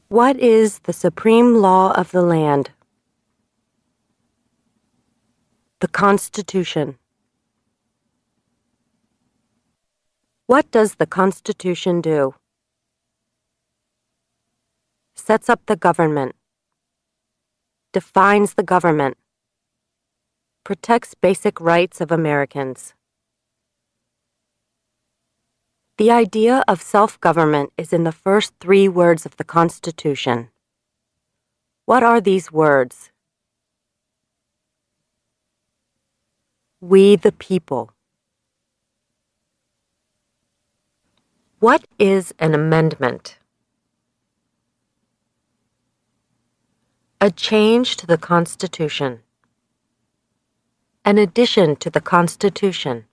What is the supreme law of the land? The Constitution. What does the Constitution do? Sets up the government. Defines the government. Protects basic rights of Americans. The idea of self-government is in the first 3 words of the Constitution. What are these words? We the people. What is an amendment? A change to the Constitution. An addition to the Constitution.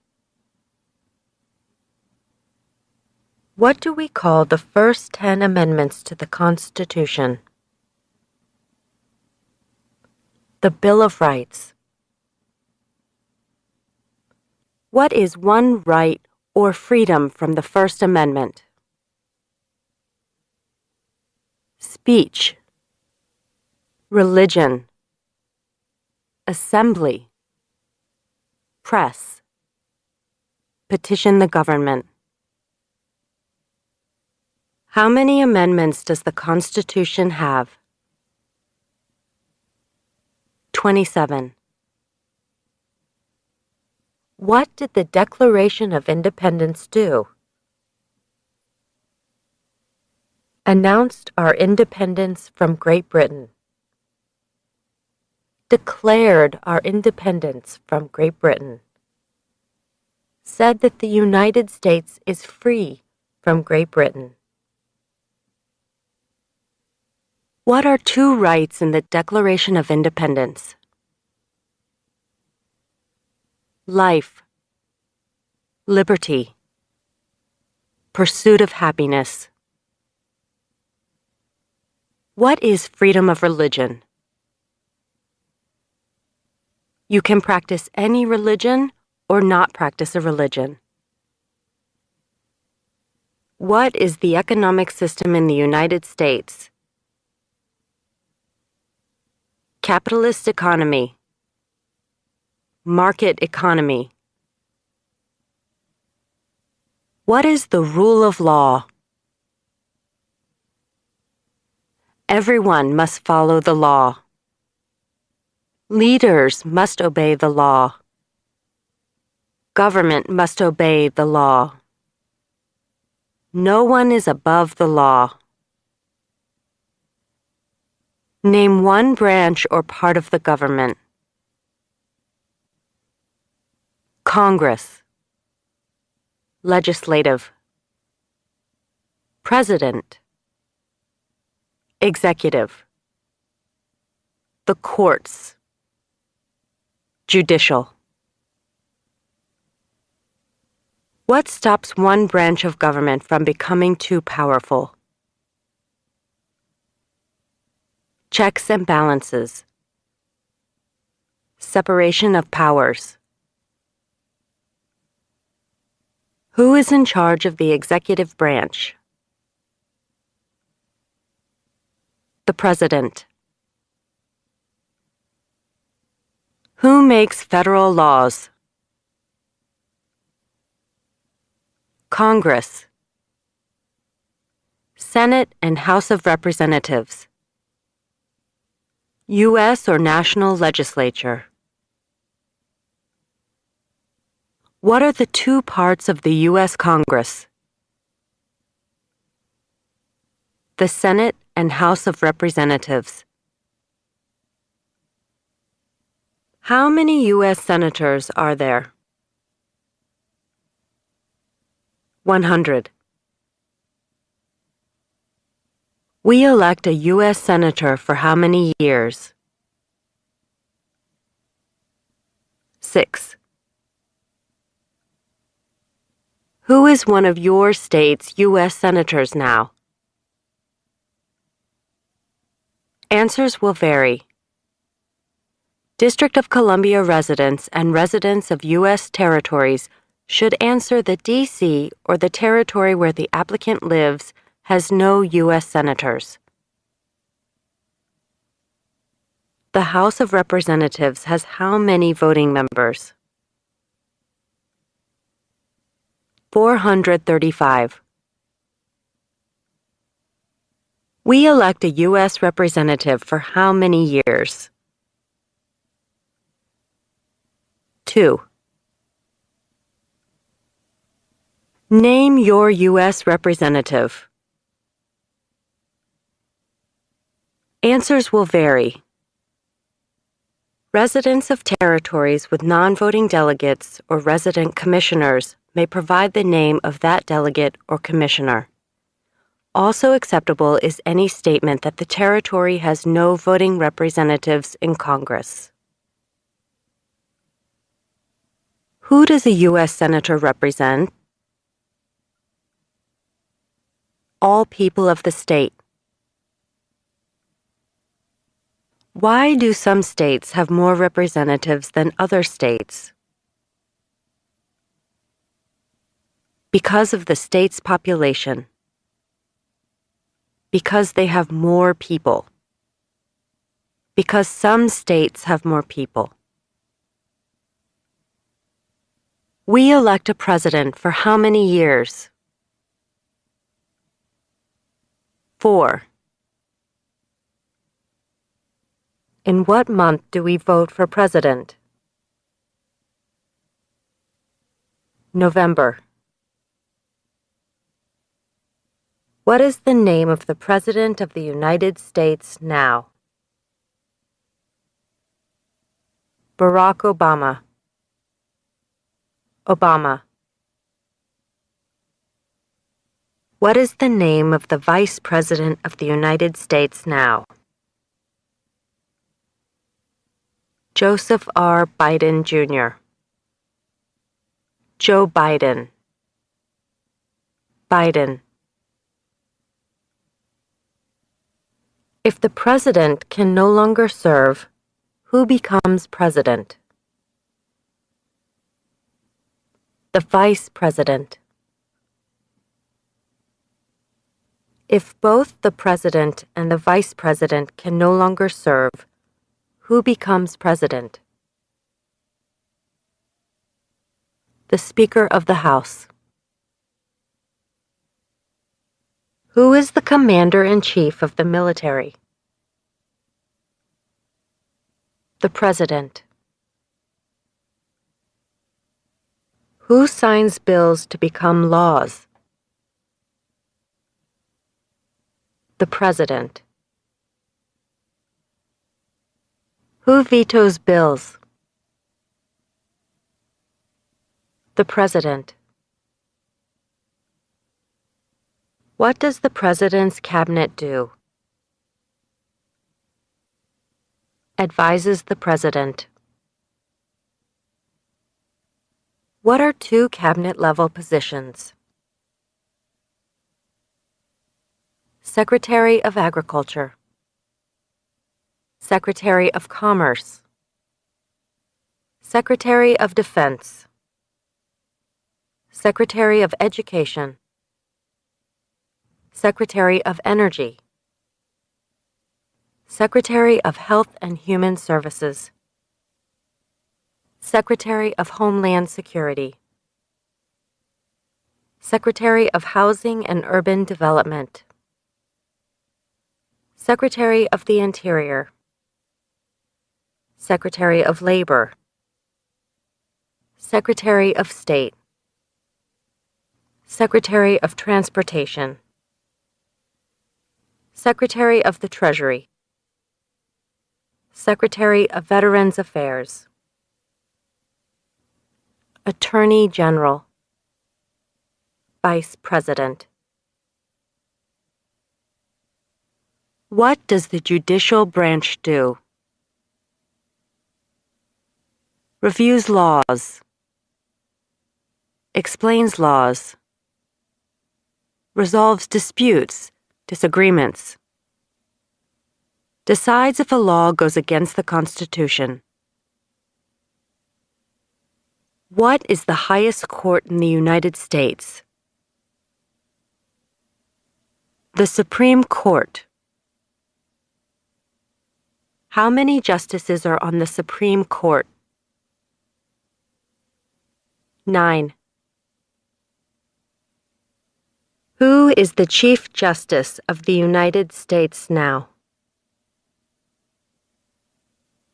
What do we call the first 10 amendments to the Constitution? The Bill of Rights. What is one right or freedom from the First Amendment? Speech. Religion. Assembly. Press. Petition the government. How many amendments does the Constitution have? 27. What did the Declaration of Independence do? Announced our independence from Great Britain. Declared our independence from Great Britain. Said that the United States is free from Great Britain. What are 2 rights in the Declaration of Independence? Life, liberty, pursuit of happiness. What is freedom of religion? You can practice any religion or not practice a religion. What is the economic system in the United States? Capitalist economy. Market economy. What is the rule of law? Everyone must follow the law. Leaders must obey the law. Government must obey the law. No one is above the law. Name one branch or part of the government. Congress. Legislative. President. Executive. The courts. Judicial. What stops one branch of government from becoming too powerful? Checks and balances. Separation of powers. Who is in charge of the executive branch? The President. Who makes federal laws? Congress. Senate and House of Representatives. U.S. or national legislature. What are the 2 parts of the U.S. Congress? The Senate and House of Representatives. How many U.S. senators are there? 100. We elect a U.S. senator for how many years? 6. Who is one of your state's U.S. senators now? Answers will vary. District of Columbia residents and residents of U.S. territories should answer that D.C. or the territory where the applicant lives has no U.S. senators. The House of Representatives has how many voting members? 435. We elect a U.S. representative for how many years? 2. Name your U.S. representative. Answers will vary. Residents of territories with non-voting delegates or resident commissioners may provide the name of that delegate or commissioner. Also acceptable is any statement that the territory has no voting representatives in Congress. Who does a U.S. Senator represent? All people of the state. Why do some states have more representatives than other states? Because of the state's population. Because they have more people. Because some states have more people. We elect a president for how many years? 4. In what month do we vote for president? November. What is the name of the President of the United States now? Barack Obama. Obama. What is the name of the Vice President of the United States now? Joseph R. Biden, Jr. Joe Biden. Biden. If the president can no longer serve, who becomes president? The vice president. If both the president and the vice president can no longer serve, who becomes president? The Speaker of the House. Who is the Commander-in-Chief of the military? The President. Who signs bills to become laws? The President. Who vetoes bills? The President. What does the President's cabinet do? Advises the President. What are two cabinet-level positions? Secretary of Agriculture. Secretary of Commerce. Secretary of Defense. Secretary of Education. Secretary of Energy. Secretary of Health and Human Services. Secretary of Homeland Security. Secretary of Housing and Urban Development. Secretary of the Interior. Secretary of Labor. Secretary of State. Secretary of Transportation. Secretary of the Treasury. Secretary of Veterans Affairs. Attorney General. Vice President. What does the judicial branch do? Reviews laws. Explains laws. Resolves disputes, disagreements. Decides if a law goes against the Constitution. What is the highest court in the United States? The Supreme Court. How many justices are on the Supreme Court? 9. Who is the Chief Justice of the United States now?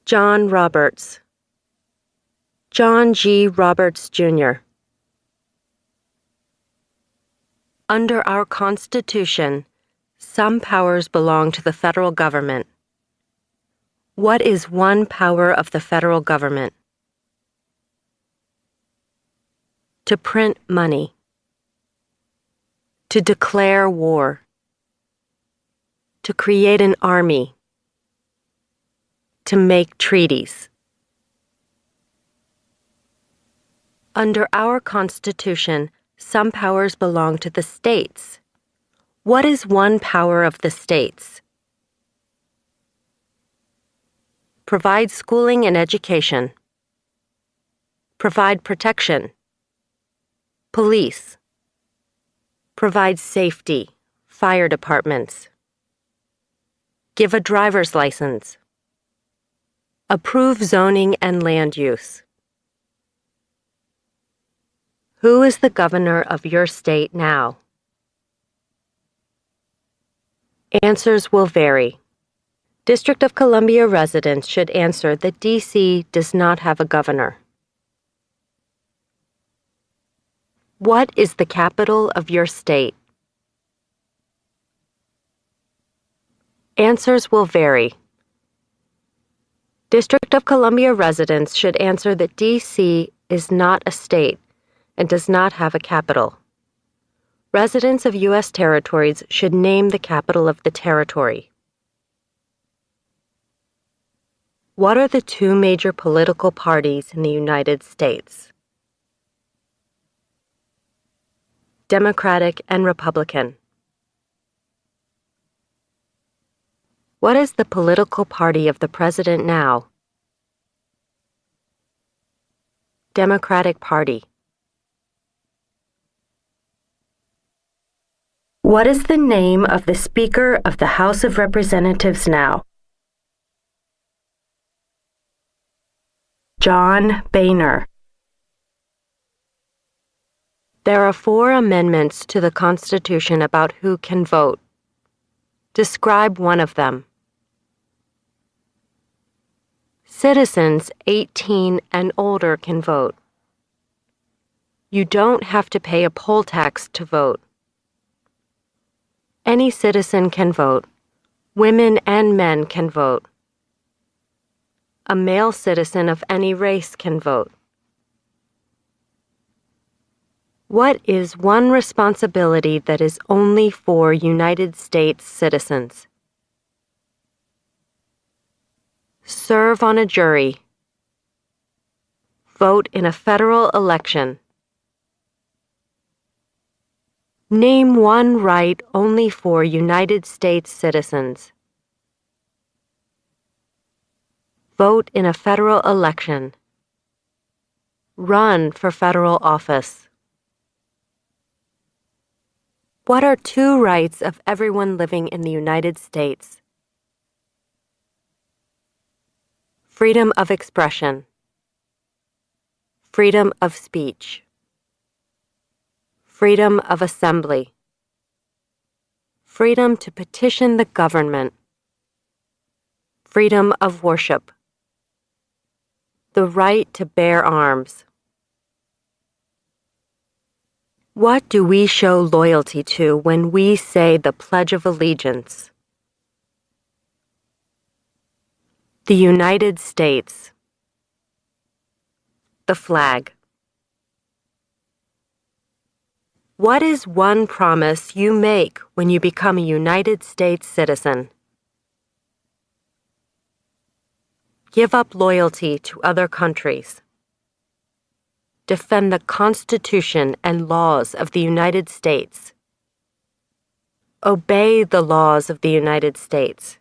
John Roberts. John G. Roberts, Jr. Under our Constitution, some powers belong to the federal government. What is one power of the federal government? To print money. To declare war. To create an army. To make treaties. Under our Constitution, some powers belong to the states. What is one power of the states? Provide schooling and education. Provide protection. Police. Provide safety, fire departments. Give a driver's license. Approve zoning and land use. Who is the governor of your state now? Answers will vary. District of Columbia residents should answer that D.C. does not have a governor. What is the capital of your state? Answers will vary. District of Columbia residents should answer that D.C. is not a state and does not have a capital. Residents of U.S. territories should name the capital of the territory. What are the two major political parties in the United States? Democratic and Republican. What is the political party of the president now? Democratic Party. What is the name of the Speaker of the House of Representatives now? John Boehner. There are 4 amendments to the Constitution about who can vote. Describe one of them. Citizens 18 and older can vote. You don't have to pay a poll tax to vote. Any citizen can vote. Women and men can vote. A male citizen of any race can vote. What is one responsibility that is only for United States citizens? Serve on a jury. Vote in a federal election. Name one right only for United States citizens. Vote in a federal election. Run for federal office. What are 2 rights of everyone living in the United States? Freedom of expression. Freedom of speech. Freedom of assembly. Freedom to petition the government. Freedom of worship. The right to bear arms. What do we show loyalty to when we say the Pledge of Allegiance? The United States. The flag. What is one promise you make when you become a United States citizen? Give up loyalty to other countries. Defend the Constitution and laws of the United States. Obey the laws of the United States.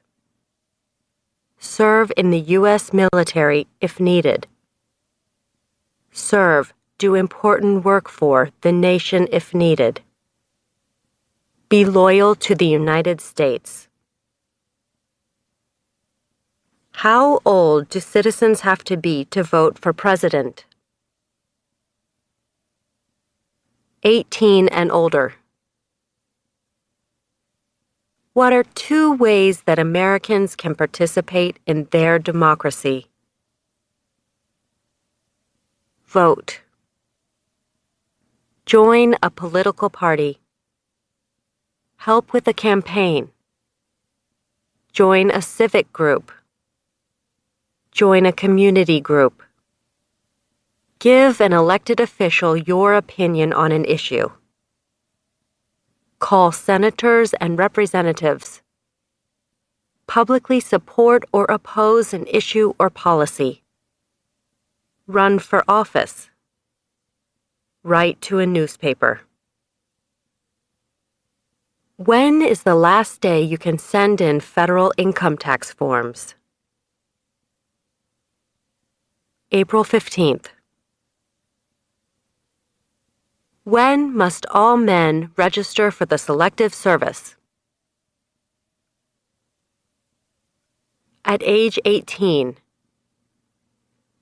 Serve in the U.S. military if needed. Serve, do important work for the nation if needed. Be loyal to the United States. How old do citizens have to be to vote for president? 18 and older. What are two ways that Americans can participate in their democracy? Vote. Join a political party. Help with a campaign. Join a civic group. Join a community group. Give an elected official your opinion on an issue. Call senators and representatives. Publicly support or oppose an issue or policy. Run for office. Write to a newspaper. When is the last day you can send in federal income tax forms? April 15th. When must all men register for the Selective Service? At age 18.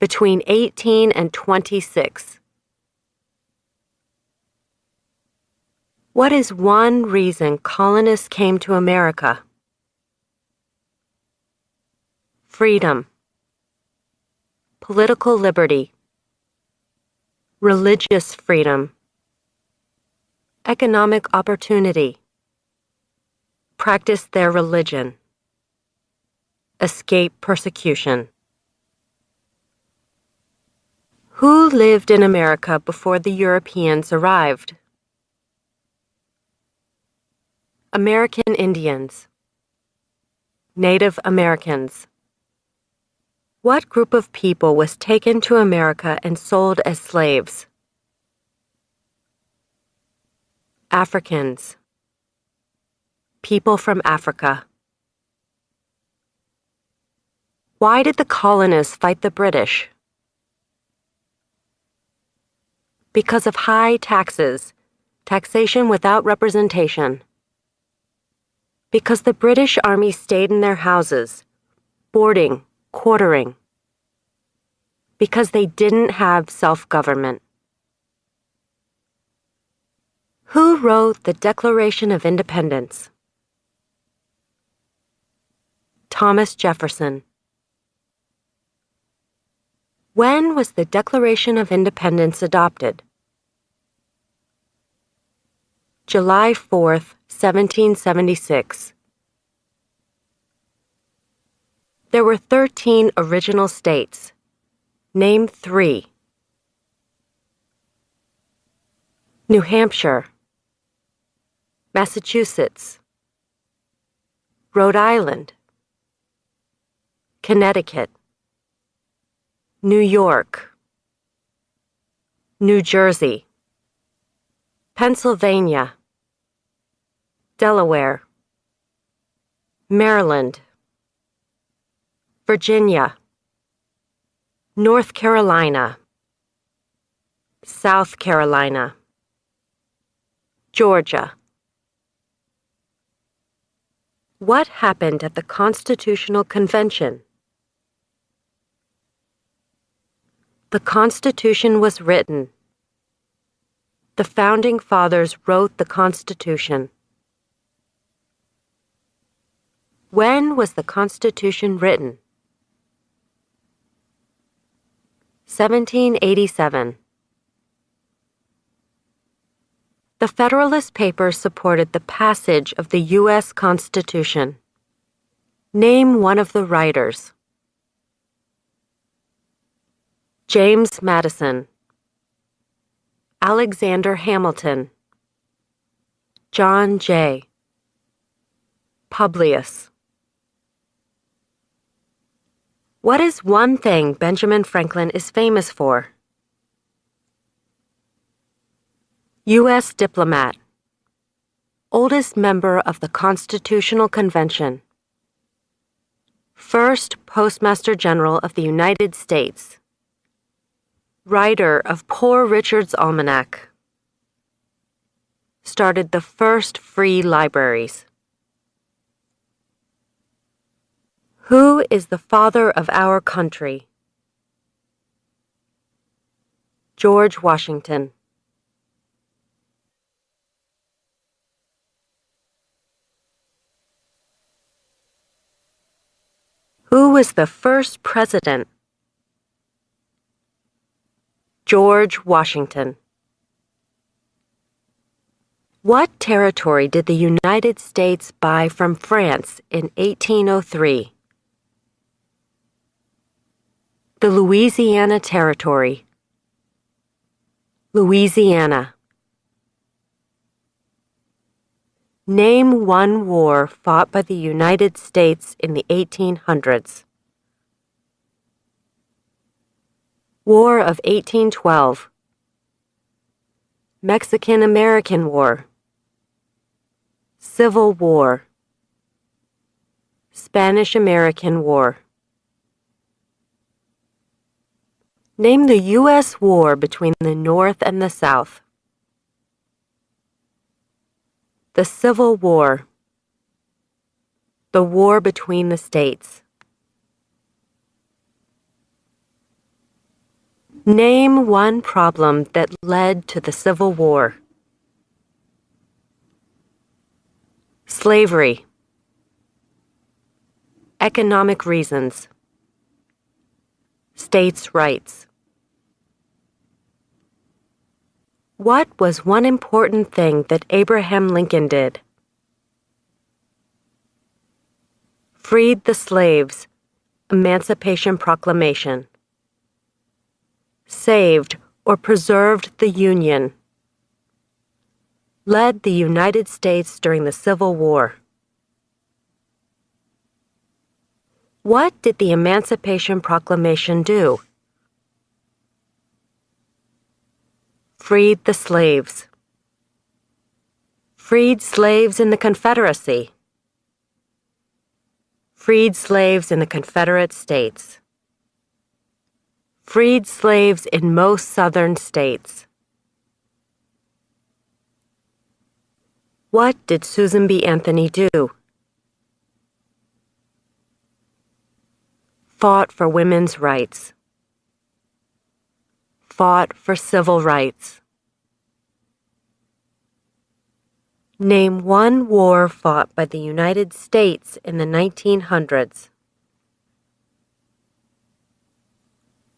Between 18 and 26. What is one reason colonists came to America? Freedom. Political liberty. Religious freedom. Economic opportunity. Practice their religion. Escape persecution. Who lived in America before the Europeans arrived? American Indians. Native Americans. What group of people was taken to America and sold as slaves? Africans. People from Africa. Why did the colonists fight the British? Because of high taxes, taxation without representation. Because the British Army stayed in their houses, boarding, quartering. Because they didn't have self-government. Who wrote the Declaration of Independence? Thomas Jefferson. When was the Declaration of Independence adopted? July 4th, 1776. There were 13 original states. Name 3. New Hampshire. Massachusetts. Rhode Island. Connecticut. New York. New Jersey. Pennsylvania. Delaware. Maryland. Virginia. North Carolina. South Carolina. Georgia. What happened at the Constitutional Convention? The Constitution was written. The Founding Fathers wrote the Constitution. When was the Constitution written? 1787. The Federalist Papers supported the passage of the U.S. Constitution. Name one of the writers. James Madison. Alexander Hamilton. John Jay. Publius. What is one thing Benjamin Franklin is famous for? U.S. diplomat. Oldest member of the Constitutional Convention. First Postmaster General of the United States. Writer of Poor Richard's Almanac. Started the first free libraries. Who is the father of our country? George Washington. Who was the first president? George Washington. What territory did the United States buy from France in 1803? The Louisiana Territory. Louisiana. Name one war fought by the United States in the 1800s. War of 1812. Mexican-American War. Civil War. Spanish-American War. Name the U.S. war between the North and the South. The Civil War. The war between the states. Name one problem that led to the Civil War. Slavery. Economic reasons. States' rights. What was one important thing that Abraham Lincoln did? Freed the slaves. Emancipation Proclamation. Saved or preserved the Union. Led the United States during the Civil War. What did the Emancipation Proclamation do? Freed the slaves. Freed slaves in the Confederacy. Freed slaves in the Confederate States. Freed slaves in most southern states. What did Susan B. Anthony do? Fought for women's rights. Fought for civil rights. Name one war fought by the United States in the 1900s.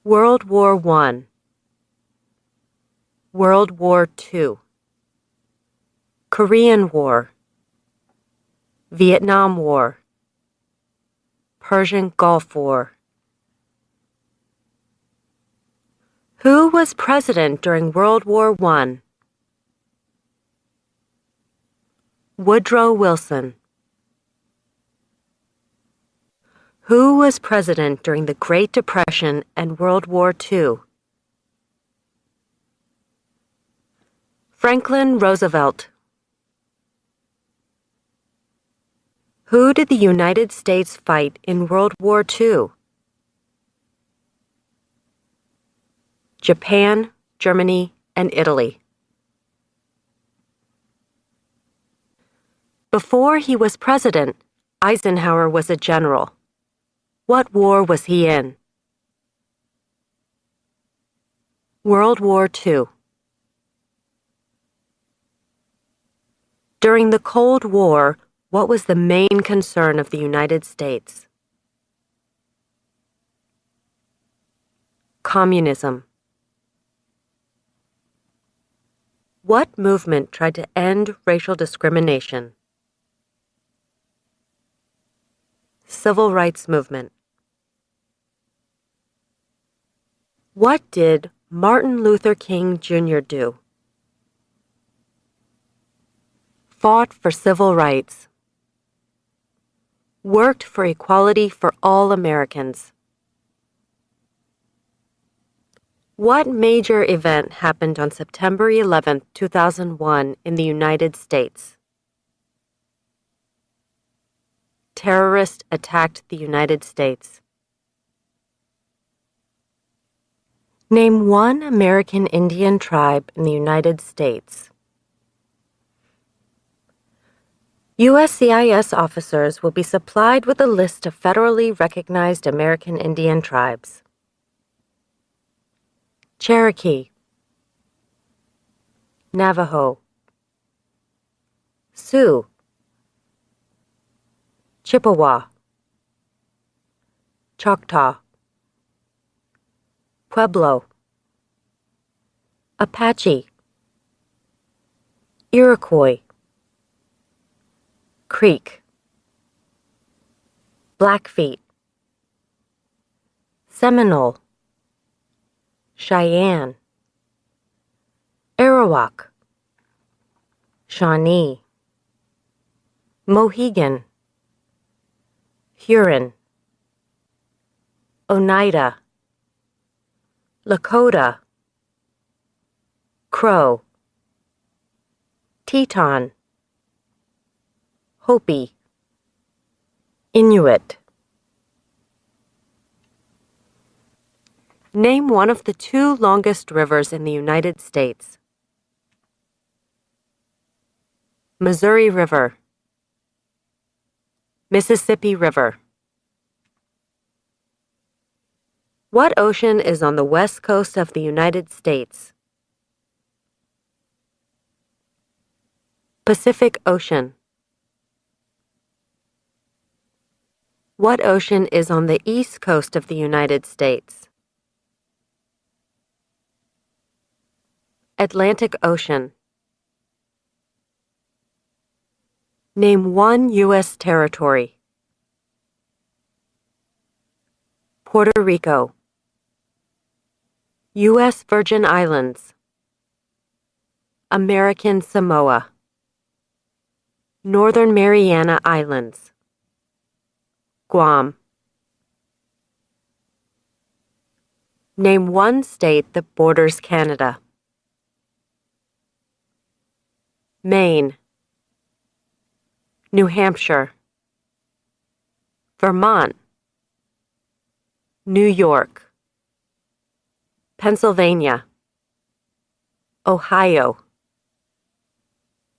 World War I. World War II. Korean War. Vietnam War. Persian Gulf War. Who was president during World War I? Woodrow Wilson. Who was president during the Great Depression and World War II? Franklin Roosevelt. Who did the United States fight in World War II? Japan, Germany, and Italy. Before he was president, Eisenhower was a general. What war was he in? World War II. During the Cold War, what was the main concern of the United States? Communism. What movement tried to end racial discrimination? Civil Rights Movement. What did Martin Luther King Jr. do? Fought for civil rights. Worked for equality for all Americans. What major event happened on September 11, 2001 in the United States? Terrorists attacked the United States. Name one American Indian tribe in the United States. USCIS officers will be supplied with a list of federally recognized American Indian tribes. Cherokee, Navajo, Sioux, Chippewa, Choctaw, Pueblo, Apache, Iroquois, Creek, Blackfeet, Seminole, Cheyenne, Arawak, Shawnee, Mohegan, Huron, Oneida, Lakota, Crow, Teton, Hopi, Inuit. Name one of the two longest rivers in the United States. Missouri River, Mississippi River. What ocean is on the west coast of the United States? Pacific Ocean. What ocean is on the east coast of the United States? Atlantic Ocean. Name one U.S. territory. Puerto Rico, U.S. Virgin Islands, American Samoa, Northern Mariana Islands, Guam. Name one state that borders Canada. Maine, New Hampshire, Vermont, New York, Pennsylvania, Ohio,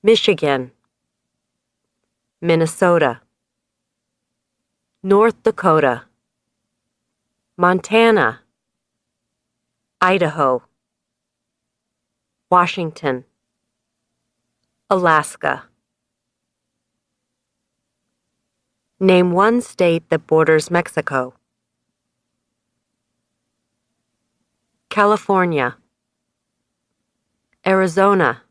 Michigan, Minnesota, North Dakota, Montana, Idaho, Washington, Alaska. Name one state that borders Mexico. California, Arizona,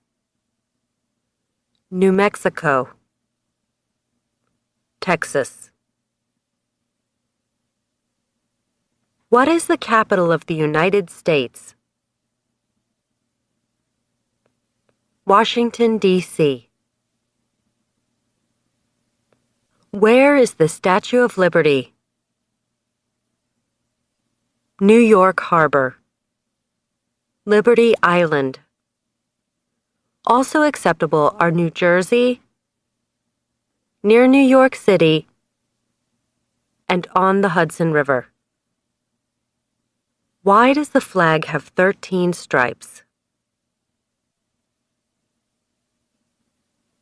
New Mexico, Texas. What is the capital of the United States? Washington, D.C. Where is the Statue of Liberty? New York Harbor, Liberty Island. Also acceptable are New Jersey, near New York City, and on the Hudson River. Why does the flag have 13 stripes?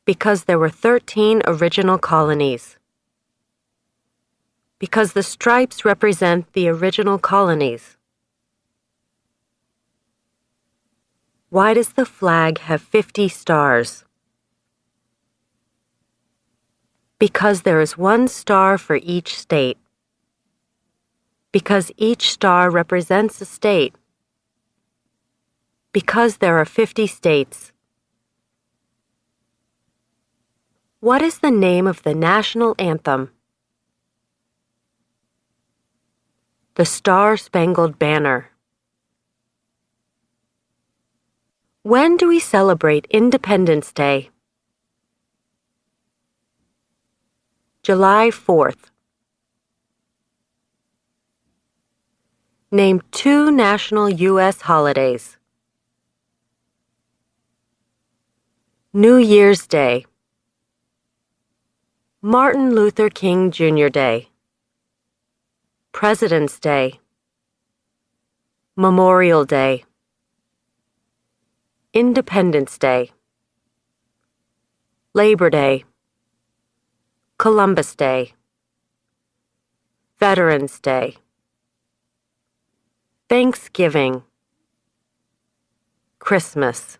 Because there were 13 original colonies. Because the stripes represent the original colonies. Why does the flag have 50 stars? Because there is one star for each state. Because each star represents a state. Because there are 50 states. What is the name of the national anthem? The Star-Spangled Banner. When do we celebrate Independence Day? July 4th. Name two national U.S. holidays. New Year's Day, Martin Luther King Jr. Day, President's Day, Memorial Day, Independence Day, Labor Day, Columbus Day, Veterans Day, Thanksgiving, Christmas.